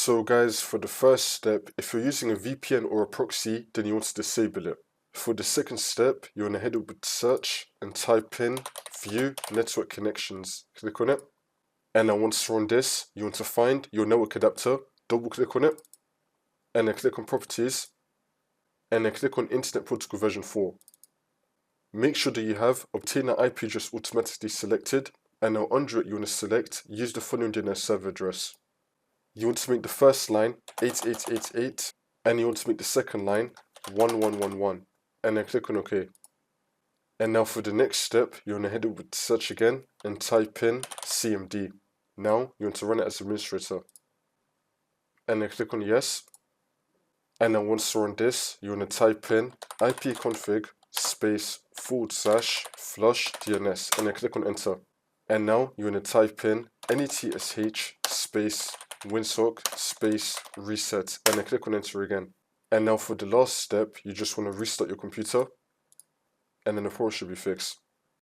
So guys, for the first step, if you're using a VPN or a proxy, then you want to disable it. For the second step, you want to head over to search and type in view network connections. Click on it. And then once you're on this, you want to find your network adapter, double click on it, and then click on properties, and then click on Internet Protocol version 4. Make sure that you have obtain an IP address automatically selected, and now under it you want to select use the following DNS server address. You want to make the first line 8888, and you want to make the second line 1111, and then click on OK. And now for the next step, you want to head over to search again and type in CMD. Now you want to run it as administrator, and then click on yes. And then once you're on this, you want to type in ipconfig space /flush DNS, and then click on enter. And now you want to type in netsh space winsock space reset, and then click on enter again. And now for the last step, you just want to restart your computer, and then the problem should be fixed.